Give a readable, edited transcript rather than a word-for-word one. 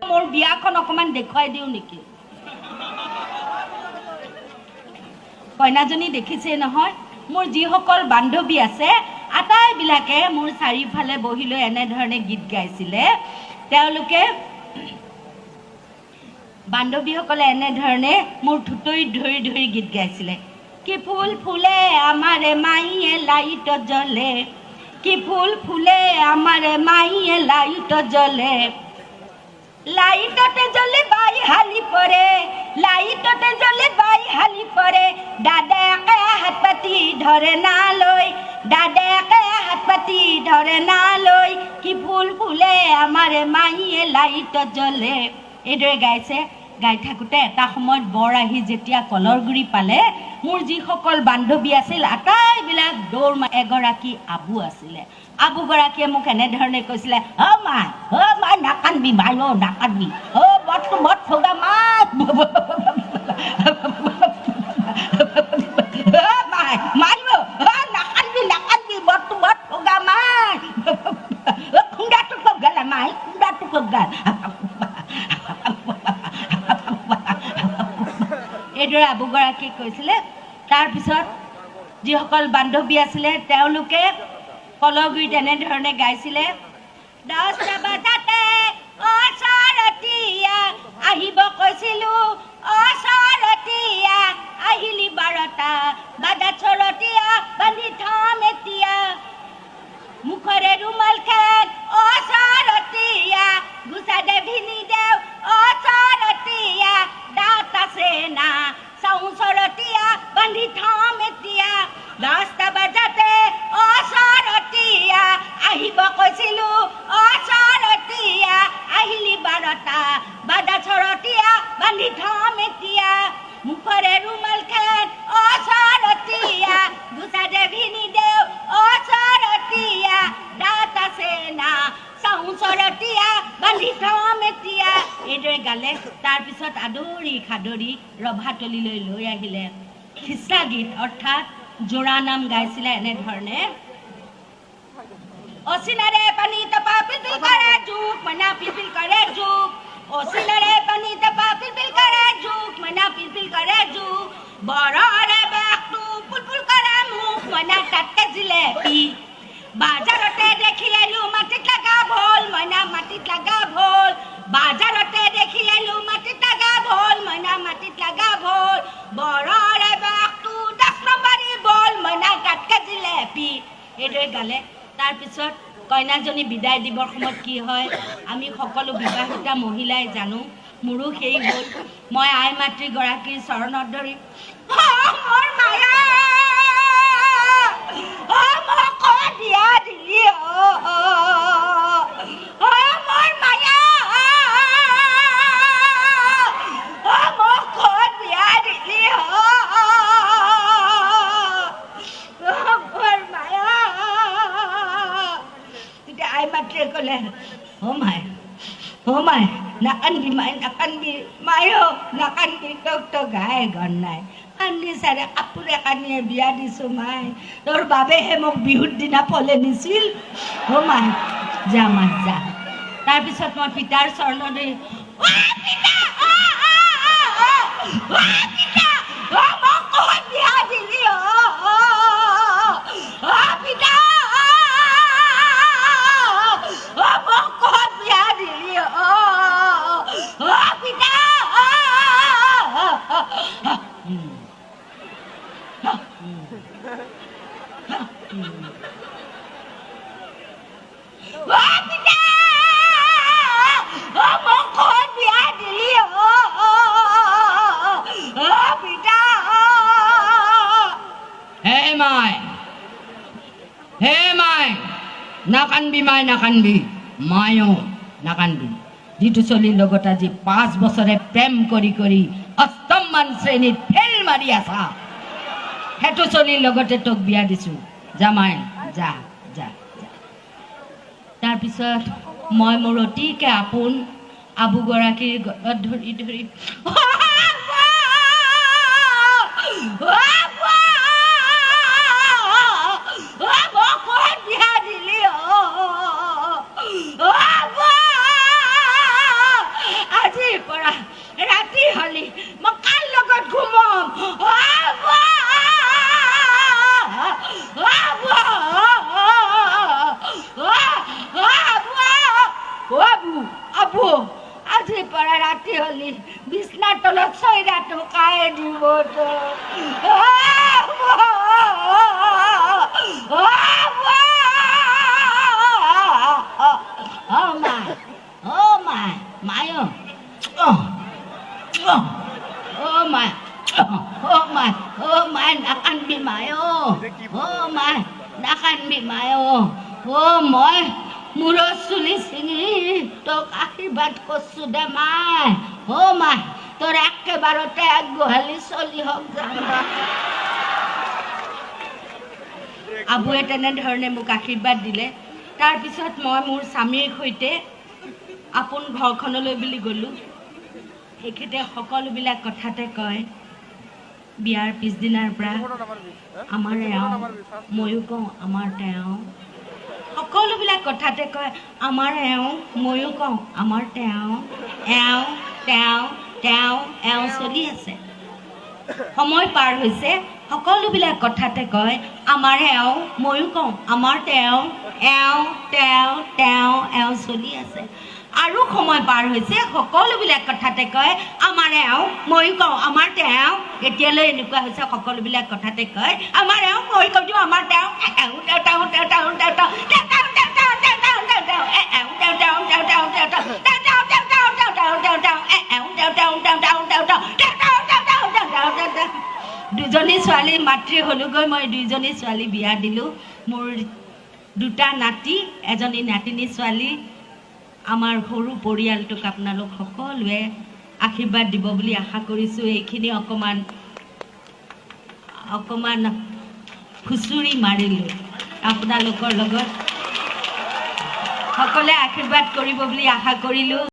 मोर बियाखन अकमान देखुवाई दिउ नेকি कन्याजनी देखिছে নহয় मोर जिসকল बान्धवी আছে आटाईबिलाके मोर चारिफाले बहि লৈ एने धरणे गीत गाइছিলে তেওঁলোকে बान्धवीসকলে एने धरणे मोर ठुटई धरि धरि गीत गाइছিলে कि फूल फूले आमारे माइए लाइट जले कि फूल फूले आमारे माइए लाइट जले लाइटते जले बाई हाली परे लाइटते जले बाई हाली परे दादाके हात पाती धरे ना लय दादाके हात पाती धरे ना लय कि फूल फूले आमारे माइए लाइट जले एदरे गाइছে गाई थाकुते এটা সময়ত বৰ আহি যেতিয়া কলৰ গুৰি পালে মোৰ যিসকল বান্ধৱী আছিল আটাইবিলাক দৌৰ এগৰাকী আবু আছিলে আবু গৰাকীয়ে মোক এনে ধৰণে কৈছিলে ও মাই নাকানবি মাইও নাকানবি ও বট ফগা মাই মাইও নাকানবি বট ফগা মাই খুন্দাটো ফগালা মাই খুন্দাটো ফগাল এইদৰে আবুগৰাকীয়ে কৈছিলে তাৰ পিছত যিসকল বান্ধৱী আছিলে তেওঁলোকে কলগুৰিত এনেধৰণে গাইছিলে 10টা বজাতে অচৰতীয়া আহিব কৈছিলো অচৰতীয়া আহিলি 12টা বাজা চৰতীয়া বান্ধি থম এতিয়া মুখৰে ৰুমাল খেল অচৰতীয়া গুছা দে ভিনি দেও অচৰতীয়া দাঁত আছে না চৰতীয়া বান্ধি থম এতিয়া 10টা বজাতে অচৰতীয়া আহিব কৈছিলো অচৰতীয়া আহিলি 12টা বাজা চৰতীয়া বান্ধি থম এতিয়া মুখৰে ৰুমাল খেল অচৰতীয়া গুছা দে ভিনি দেও অচৰতীয়া দাঁত আছে না চৰতীয়া বান্ধি থম এতিয়া এইদৰে গালে তাৰ পিছত আদৰি খাদৰি ৰভাতলিলৈ লৈ আহিলে খিচা গীত অৰ্থাৎ জোৰা নাম গাইছিলে এনে ধৰণে অচিনাৰে পানী তপা পিলপিল কৰে জুক মইনা পিলপিল কৰে জুক অচিনাৰে পানী তপা পিলপিল কৰে জুক মইনা পিলপিল কৰে জুক বৰৰে বাঘটো পুলপুল কৰে মুখ মইনা তাতকে জিলেপি বাজাৰতে দেখি আইলো মাটিত লাগা ভল মইনা মাটিত লাগা ভল বাজাৰতে দেখি আইলো মাটিত লাগা ভল মইনা মাটিত লাগা ভল বৰৰে বাঘটো 10 নম্বৰী বল মইনা তাতকে জিলেপি এইদৰে গালে তাৰ পিছত কন্যাজনী বিদায় দিবৰ সময়ত কি হয় আমি সকলো বিবাহিতা মহিলাই জানো মোৰো সেই হ'ল মই আই মাতৃ গৰাকীৰ চৰণত ধৰি মোৰ মায়া মোক দিয়া দিলি মোৰ মায়া মোক দিয়া দিলি মোৰ মায়া তেতিয়া আই মাতৃয়ে ক'লে অ মাই নাকান্দি মায়ো নাকান্দি তোক গাই ঘৰ নাই কান্দি চাৰে কাপোৰে কানিয়ে বিয়া দিছোঁ মাই তোৰ বাবেহে মোক বিহুৰ দিনা পলে নিছিল অ মাই যা মাই যা তাৰপিছত মই পিতাৰ চৰণত মোক বিয়া দিলি পিতা মোক বিয়া দিলি পিতা নাকানবি মাই নাকানবি মায়ো নাকানবি যিটো চলিৰ লগত আজি 5 বছৰে প্ৰেম কৰি কৰি অষ্টমমান শ্ৰেণীত ফেল মাৰি আছা সেইটো চলিৰ লগতে তোক বিয়া দিছো যা মাই যা যা তাৰপিছত মই মোৰ অতিকে আপোন আবুগৰাকীৰ গলত ধৰি ধৰি আজিৰ পৰা ৰাতি হলি বিছনাৰ তলত চৈৰাটো কাই দিব নাকান্দি মায় নাকান্দি মায় মই মূৰৰ চুলি চিঙি তোক আশীৰ্বাদ কৰছো দে মাই মাই তোৰ একেবাৰতে গোহালি চলি হওক আবুৱে তেনেধৰণে মোক আশীৰ্বাদ দিলে। তাৰপিছত মই মোৰ স্বামীৰ সৈতে আপোন ঘৰখনলৈ বুলি গ'লোঁ। এখেতে সকলোবিলাক কথাতে কয়, বিয়াৰ পিছদিনাৰ পৰা আমাৰ এওঁ, ময়ো কওঁ আমাৰ তেওঁ, সকলোবিলাক কথাতে কয় আমাৰ এওঁ, ময়ো কওঁ আমাৰ তেওঁ, এওঁ তেওঁ তেওঁ এওঁ চলি আছে। সময় পাৰ হৈছে, সকলোবিলাক কথাতে কয় আমাৰ এওঁ, ময়ো কওঁ আমাৰ তেওঁ, এওঁ তেওঁ তেওঁ এওঁ চলি আছে। আৰু সময় পাৰ হৈছে, সকলোবিলাক কথাতে কয় আমাৰ এওঁ, ময়ো কওঁ আমাৰ তেওঁ। এতিয়ালৈ এনেকুৱা হৈছে সকলোবিলাক কথাতে কয় আমাৰ এওঁ, ময়ো কৈ দিওঁ আমাৰ তেওঁ, এওঁ তেওঁ তেওঁ তেওঁ তেওঁ তেওঁ তেওঁ দুজনী ছোৱালী মাতৃ হলোগৈ। মই দুইজনী ছোৱালী বিয়া দিলোঁ। মোৰ দুটা নাতি, এজনী নাতিনী ছোৱালী। আমাৰ সৰু পৰিয়ালটোক আপোনালোক সকলোৱে আশীৰ্বাদ দিব বুলি আশা কৰিছোঁ। এইখিনি অকণমান খুচুৰি মাৰিলোঁ আপোনালোকৰ লগত। সকলোৱে আশীৰ্বাদ কৰিব বুলি আশা কৰিলোঁ।